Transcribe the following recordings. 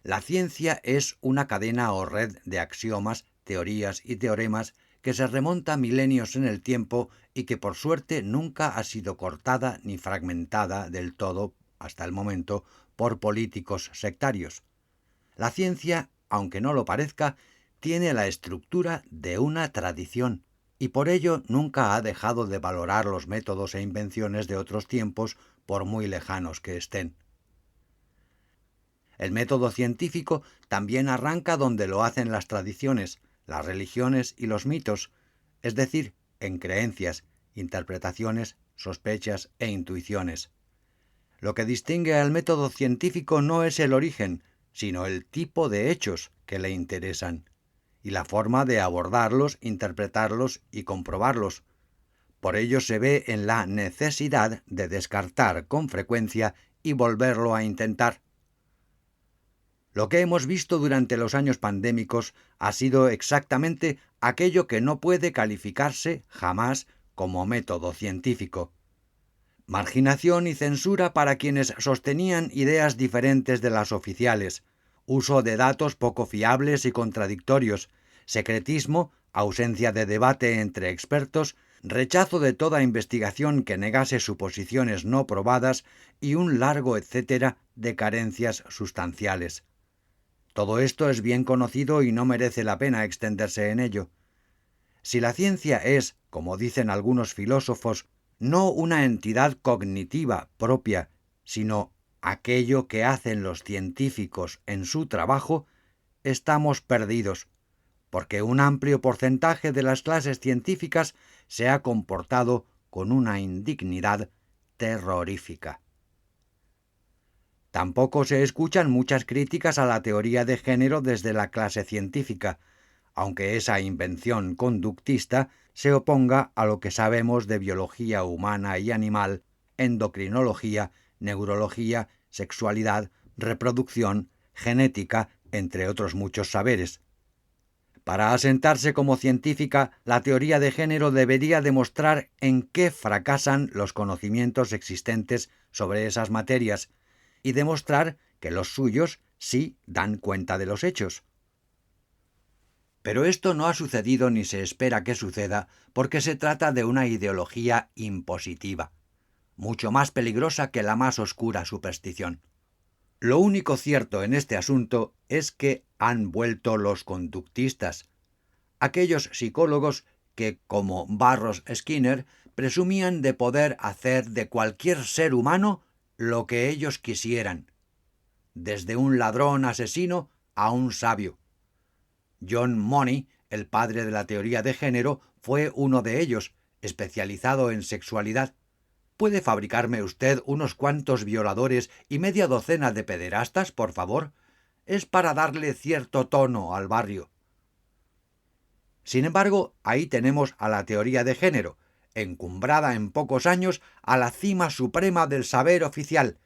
La ciencia es una cadena o red de axiomas, teorías y teoremas que se remonta milenios en el tiempo y que por suerte nunca ha sido cortada ni fragmentada del todo, hasta el momento, por políticos sectarios. La ciencia, aunque no lo parezca, tiene la estructura de una tradición y por ello nunca ha dejado de valorar los métodos e invenciones de otros tiempos, por muy lejanos que estén. El método científico también arranca donde lo hacen las tradiciones, las religiones y los mitos, es decir, en creencias, interpretaciones, sospechas e intuiciones. Lo que distingue al método científico no es el origen, sino el tipo de hechos que le interesan, y la forma de abordarlos, interpretarlos y comprobarlos. Por ello se ve en la necesidad de descartar con frecuencia y volverlo a intentar. Lo que hemos visto durante los años pandémicos ha sido exactamente aquello que no puede calificarse jamás como método científico. Marginación y censura para quienes sostenían ideas diferentes de las oficiales, uso de datos poco fiables y contradictorios, secretismo, ausencia de debate entre expertos, rechazo de toda investigación que negase suposiciones no probadas y un largo etcétera de carencias sustanciales. Todo esto es bien conocido y no merece la pena extenderse en ello. Si la ciencia es, como dicen algunos filósofos, no una entidad cognitiva propia, sino aquello que hacen los científicos en su trabajo, estamos perdidos, porque un amplio porcentaje de las clases científicas se ha comportado con una indignidad terrorífica. Tampoco se escuchan muchas críticas a la teoría de género desde la clase científica, aunque esa invención conductista se oponga a lo que sabemos de biología humana y animal, endocrinología, neurología, sexualidad, reproducción, genética, entre otros muchos saberes. Para asentarse como científica, la teoría de género debería demostrar en qué fracasan los conocimientos existentes sobre esas materias y demostrar que los suyos sí dan cuenta de los hechos. Pero esto no ha sucedido ni se espera que suceda porque se trata de una ideología impositiva, mucho más peligrosa que la más oscura superstición. Lo único cierto en este asunto es que han vuelto los conductistas, aquellos psicólogos que, como Barros Skinner, presumían de poder hacer de cualquier ser humano lo que ellos quisieran, desde un ladrón asesino a un sabio. John Money, el padre de la teoría de género, fue uno de ellos, especializado en sexualidad. ¿Puede fabricarme usted unos cuantos violadores y media docena de pederastas, por favor? Es para darle cierto tono al barrio. Sin embargo, ahí tenemos a la teoría de género, encumbrada en pocos años a la cima suprema del saber oficial,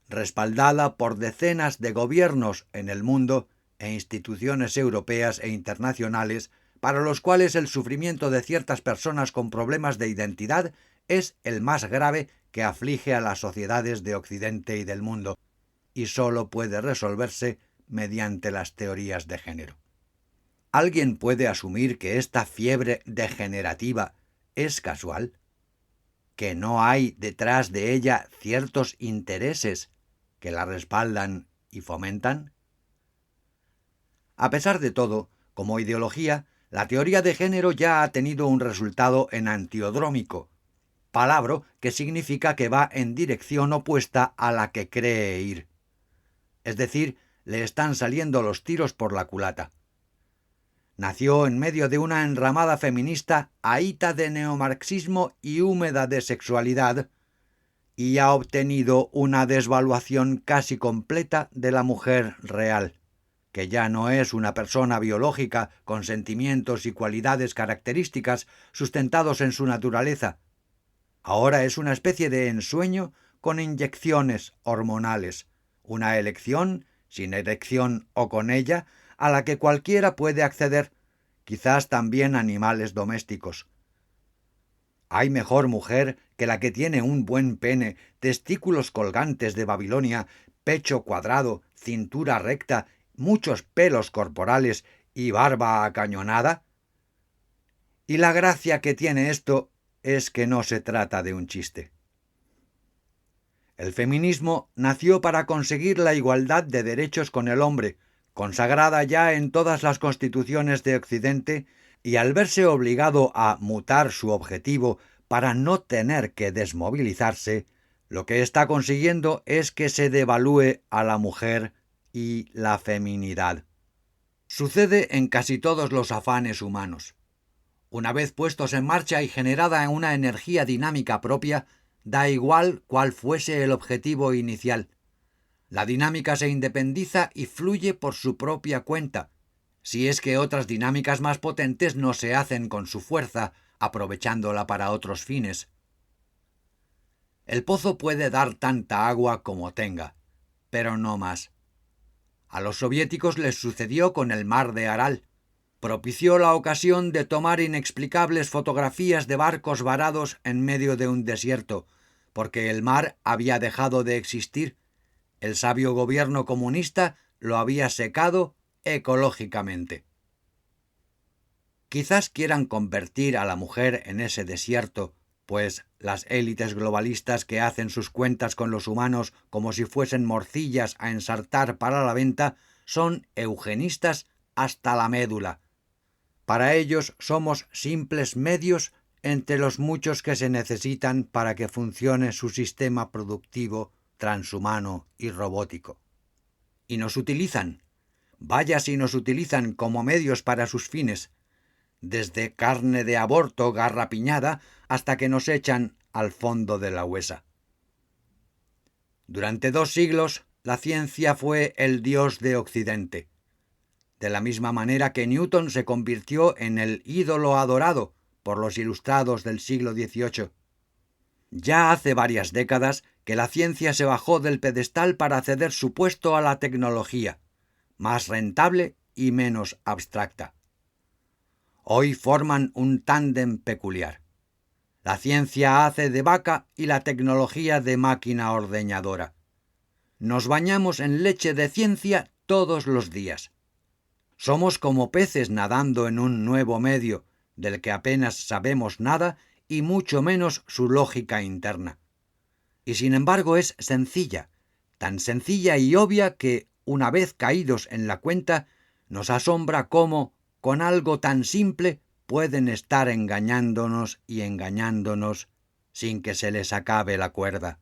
respaldada por decenas de gobiernos en el mundo e instituciones europeas e internacionales, para los cuales el sufrimiento de ciertas personas con problemas de identidad es el más grave que aflige a las sociedades de Occidente y del mundo, y solo puede resolverse mediante las teorías de género. ¿Alguien puede asumir que esta fiebre degenerativa es casual? ¿Que no hay detrás de ella ciertos intereses que la respaldan y fomentan? A pesar de todo, como ideología, la teoría de género ya ha tenido un resultado enantiodrómico, palabra que significa que va en dirección opuesta a la que cree ir. Es decir, le están saliendo los tiros por la culata. Nació en medio de una enramada feminista ahita de neomarxismo y húmeda de sexualidad, y ha obtenido una desvaluación casi completa de la mujer real, que ya no es una persona biológica con sentimientos y cualidades características sustentados en su naturaleza. Ahora es una especie de ensueño con inyecciones hormonales, una elección, sin erección o con ella, a la que cualquiera puede acceder, quizás también animales domésticos. ¿Hay mejor mujer que la que tiene un buen pene, testículos colgantes de Babilonia, pecho cuadrado, cintura recta muchos pelos corporales y barba acañonada? Y la gracia que tiene esto es que no se trata de un chiste. El feminismo nació para conseguir la igualdad de derechos con el hombre, consagrada ya en todas las constituciones de Occidente, y al verse obligado a mutar su objetivo para no tener que desmovilizarse, lo que está consiguiendo es que se devalúe a la mujer y la feminidad. Sucede en casi todos los afanes humanos. Una vez puestos en marcha y generada una energía dinámica propia, da igual cuál fuese el objetivo inicial. La dinámica se independiza y fluye por su propia cuenta, si es que otras dinámicas más potentes no se hacen con su fuerza, aprovechándola para otros fines. El pozo puede dar tanta agua como tenga, pero no más. A los soviéticos les sucedió con el mar de Aral. Propició la ocasión de tomar inexplicables fotografías de barcos varados en medio de un desierto, porque el mar había dejado de existir. El sabio gobierno comunista lo había secado ecológicamente. Quizás quieran convertir a la mujer en ese desierto, pues las élites globalistas que hacen sus cuentas con los humanos como si fuesen morcillas a ensartar para la venta son eugenistas hasta la médula. Para ellos somos simples medios entre los muchos que se necesitan para que funcione su sistema productivo, transhumano y robótico. Y nos utilizan, vaya si nos utilizan como medios para sus fines, desde carne de aborto garrapiñada hasta que nos echan al fondo de la huesa. Durante 2 siglos, la ciencia fue el dios de Occidente, de la misma manera que Newton se convirtió en el ídolo adorado por los ilustrados del siglo XVIII. Ya hace varias décadas que la ciencia se bajó del pedestal para ceder su puesto a la tecnología, más rentable y menos abstracta. Hoy forman un tándem peculiar. La ciencia hace de vaca y la tecnología de máquina ordeñadora. Nos bañamos en leche de ciencia todos los días. Somos como peces nadando en un nuevo medio, del que apenas sabemos nada y mucho menos su lógica interna. Y sin embargo es sencilla, tan sencilla y obvia que, una vez caídos en la cuenta, nos asombra cómo, con algo tan simple, pueden estar engañándonos y engañándonos sin que se les acabe la cuerda.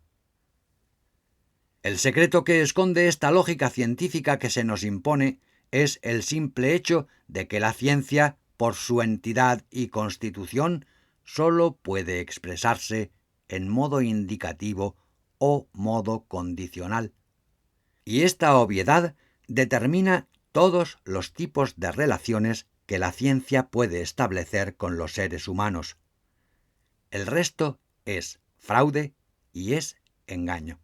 El secreto que esconde esta lógica científica que se nos impone es el simple hecho de que la ciencia, por su entidad y constitución, sólo puede expresarse en modo indicativo o modo condicional. Y esta obviedad determina todos los tipos de relaciones que la ciencia puede establecer con los seres humanos. El resto es fraude y es engaño.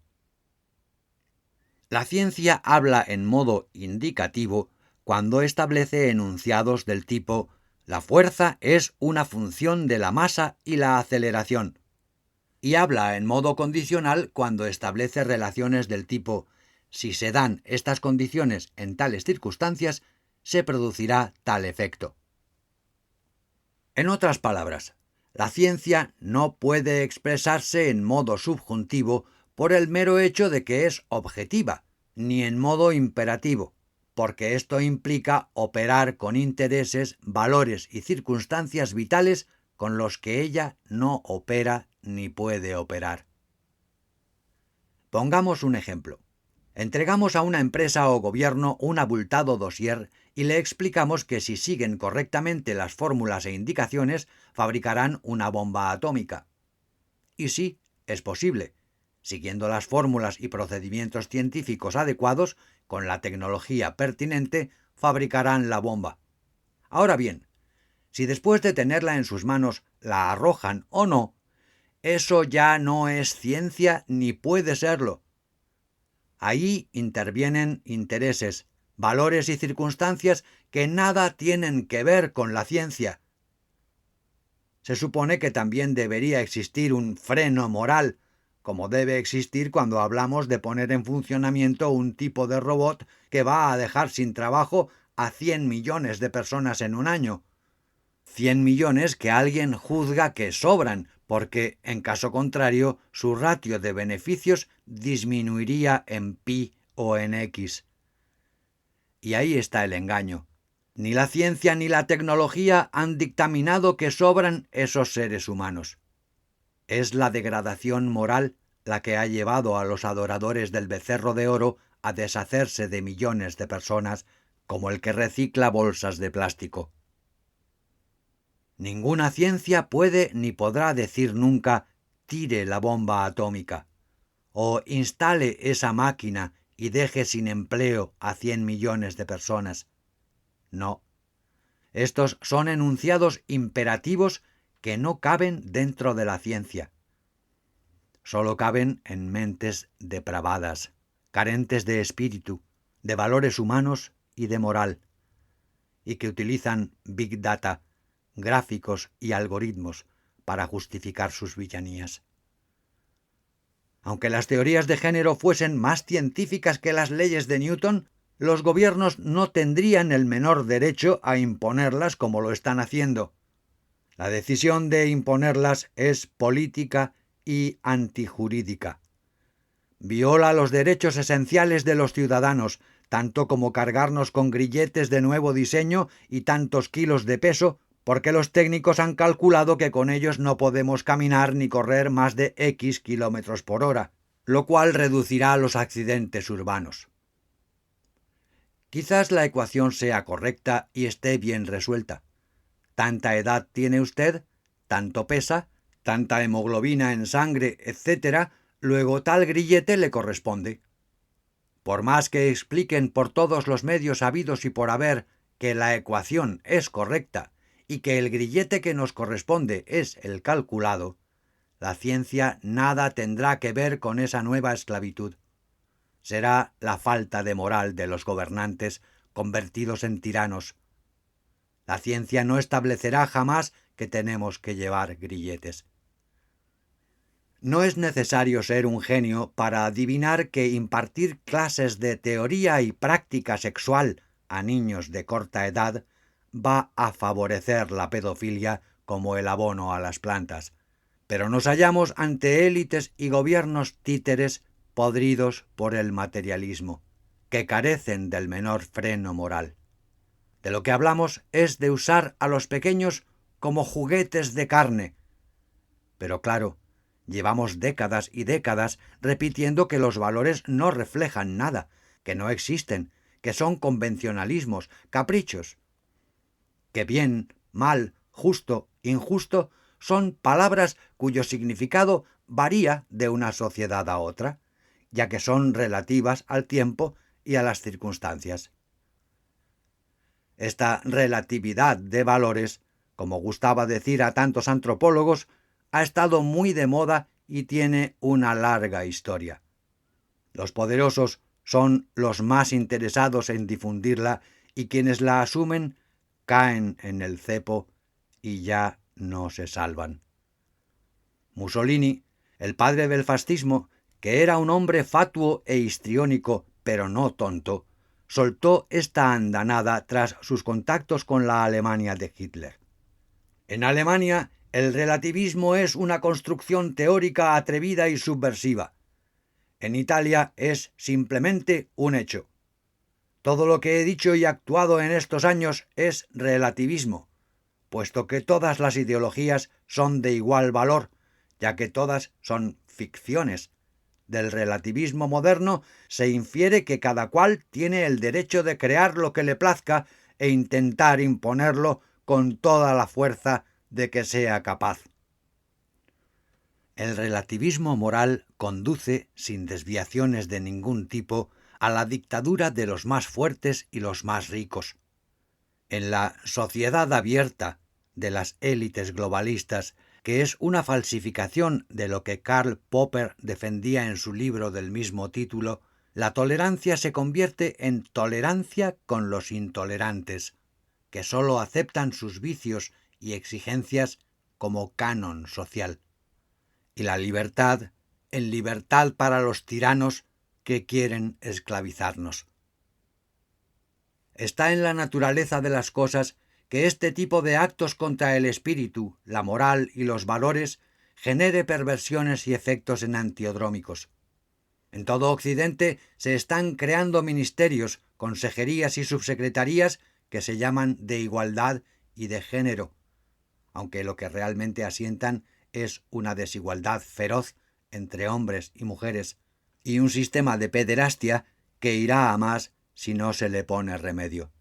La ciencia habla en modo indicativo cuando establece enunciados del tipo «la fuerza es una función de la masa y la aceleración», y habla en modo condicional cuando establece relaciones del tipo «si se dan estas condiciones en tales circunstancias, se producirá tal efecto». En otras palabras, la ciencia no puede expresarse en modo subjuntivo por el mero hecho de que es objetiva, ni en modo imperativo, porque esto implica operar con intereses, valores y circunstancias vitales con los que ella no opera ni puede operar. Pongamos un ejemplo. Entregamos a una empresa o gobierno un abultado dossier y le explicamos que si siguen correctamente las fórmulas e indicaciones, fabricarán una bomba atómica. Y sí, es posible. Siguiendo las fórmulas y procedimientos científicos adecuados, con la tecnología pertinente, fabricarán la bomba. Ahora bien, si después de tenerla en sus manos la arrojan o no, eso ya no es ciencia ni puede serlo. Ahí intervienen intereses, valores y circunstancias que nada tienen que ver con la ciencia. Se supone que también debería existir un freno moral, como debe existir cuando hablamos de poner en funcionamiento un tipo de robot que va a dejar sin trabajo a 100 millones de personas en un año. 100 millones que alguien juzga que sobran, porque, en caso contrario, su ratio de beneficios disminuiría en pi o en x. Y ahí está el engaño. Ni la ciencia ni la tecnología han dictaminado que sobran esos seres humanos. Es la degradación moral la que ha llevado a los adoradores del becerro de oro a deshacerse de millones de personas, como el que recicla bolsas de plástico. Ninguna ciencia puede ni podrá decir nunca tire la bomba atómica o instale esa máquina y deje sin empleo a 100 millones de personas. No. Estos son enunciados imperativos que no caben dentro de la ciencia. Solo caben en mentes depravadas, carentes de espíritu, de valores humanos y de moral, y que utilizan Big Data, gráficos y algoritmos para justificar sus villanías. Aunque las teorías de género fuesen más científicas que las leyes de Newton, los gobiernos no tendrían el menor derecho a imponerlas como lo están haciendo. La decisión de imponerlas es política y antijurídica. Viola los derechos esenciales de los ciudadanos, tanto como cargarnos con grilletes de nuevo diseño y tantos kilos de peso, porque los técnicos han calculado que con ellos no podemos caminar ni correr más de X kilómetros por hora, lo cual reducirá los accidentes urbanos. Quizás la ecuación sea correcta y esté bien resuelta. Tanta edad tiene usted, tanto pesa, tanta hemoglobina en sangre, etc., luego tal grillete le corresponde. Por más que expliquen por todos los medios habidos y por haber que la ecuación es correcta y que el grillete que nos corresponde es el calculado, la ciencia nada tendrá que ver con esa nueva esclavitud. Será la falta de moral de los gobernantes convertidos en tiranos. La ciencia no establecerá jamás que tenemos que llevar grilletes. No es necesario ser un genio para adivinar que impartir clases de teoría y práctica sexual a niños de corta edad va a favorecer la pedofilia como el abono a las plantas. Pero nos hallamos ante élites y gobiernos títeres podridos por el materialismo, que carecen del menor freno moral. De lo que hablamos es de usar a los pequeños como juguetes de carne. Pero claro, llevamos décadas y décadas repitiendo que los valores no reflejan nada, que no existen, que son convencionalismos, caprichos. Que bien, mal, justo, injusto son palabras cuyo significado varía de una sociedad a otra, ya que son relativas al tiempo y a las circunstancias. Esta relatividad de valores, como gustaba decir a tantos antropólogos, ha estado muy de moda y tiene una larga historia. Los poderosos son los más interesados en difundirla y quienes la asumen caen en el cepo y ya no se salvan. Mussolini, el padre del fascismo, que era un hombre fatuo e histriónico, pero no tonto, soltó esta andanada tras sus contactos con la Alemania de Hitler. En Alemania, el relativismo es una construcción teórica atrevida y subversiva. En Italia es simplemente un hecho. Todo lo que he dicho y actuado en estos años es relativismo, puesto que todas las ideologías son de igual valor, ya que todas son ficciones. Del relativismo moderno se infiere que cada cual tiene el derecho de crear lo que le plazca e intentar imponerlo con toda la fuerza de que sea capaz. El relativismo moral conduce, sin desviaciones de ningún tipo, a la dictadura de los más fuertes y los más ricos. En la sociedad abierta de las élites globalistas, que es una falsificación de lo que Karl Popper defendía en su libro del mismo título, la tolerancia se convierte en tolerancia con los intolerantes, que sólo aceptan sus vicios y exigencias como canon social. Y la libertad en libertad para los tiranos que quieren esclavizarnos. Está en la naturaleza de las cosas que este tipo de actos contra el espíritu, la moral y los valores genere perversiones y efectos enantiodrómicos. En todo Occidente se están creando ministerios, consejerías y subsecretarías que se llaman de igualdad y de género, aunque lo que realmente asientan es una desigualdad feroz entre hombres y mujeres y un sistema de pederastia que irá a más si no se le pone remedio.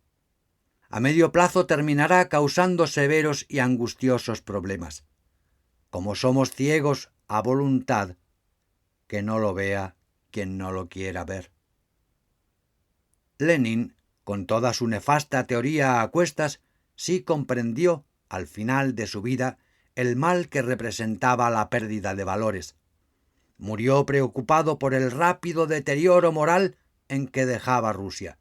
A medio plazo terminará causando severos y angustiosos problemas. Como somos ciegos a voluntad, que no lo vea quien no lo quiera ver. Lenin, con toda su nefasta teoría a cuestas, sí comprendió, al final de su vida, el mal que representaba la pérdida de valores. Murió preocupado por el rápido deterioro moral en que dejaba Rusia.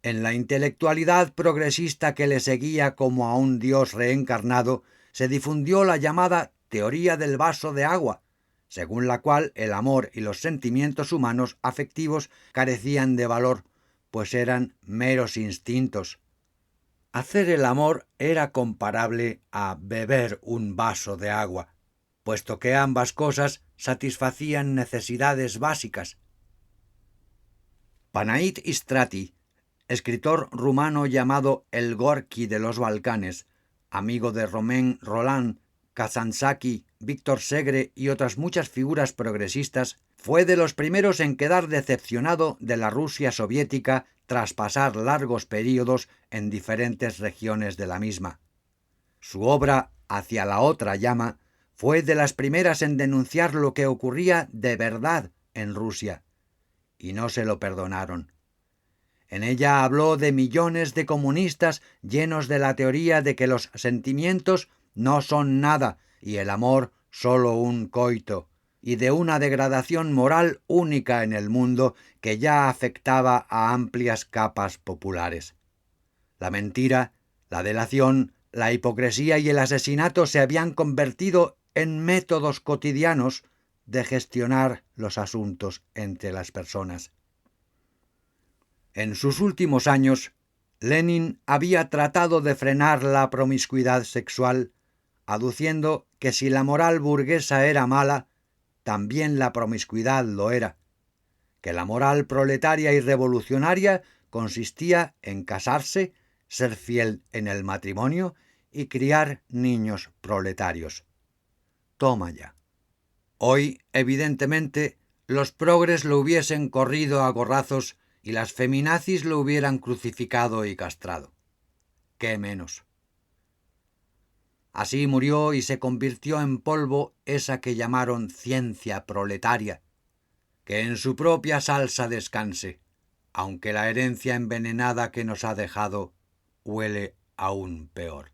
En la intelectualidad progresista que le seguía como a un dios reencarnado, se difundió la llamada teoría del vaso de agua, según la cual el amor y los sentimientos humanos afectivos carecían de valor, pues eran meros instintos. Hacer el amor era comparable a beber un vaso de agua, puesto que ambas cosas satisfacían necesidades básicas. Panait Istrati, escritor rumano llamado el Gorki de los Balcanes, amigo de Romain Rolland, Kazantzakis, Víctor Segre y otras muchas figuras progresistas, fue de los primeros en quedar decepcionado de la Rusia soviética tras pasar largos períodos en diferentes regiones de la misma. Su obra Hacia la otra llama fue de las primeras en denunciar lo que ocurría de verdad en Rusia, y no se lo perdonaron. En ella habló de millones de comunistas llenos de la teoría de que los sentimientos no son nada y el amor solo un coito, y de una degradación moral única en el mundo que ya afectaba a amplias capas populares. La mentira, la delación, la hipocresía y el asesinato se habían convertido en métodos cotidianos de gestionar los asuntos entre las personas. En sus últimos años, Lenin había tratado de frenar la promiscuidad sexual, aduciendo que si la moral burguesa era mala, también la promiscuidad lo era, que la moral proletaria y revolucionaria consistía en casarse, ser fiel en el matrimonio y criar niños proletarios. Toma ya. Hoy, evidentemente, los progres lo hubiesen corrido a gorrazos y las feminazis lo hubieran crucificado y castrado. ¿Qué menos? Así murió y se convirtió en polvo esa que llamaron ciencia proletaria. Que en su propia salsa descanse, aunque la herencia envenenada que nos ha dejado huele aún peor.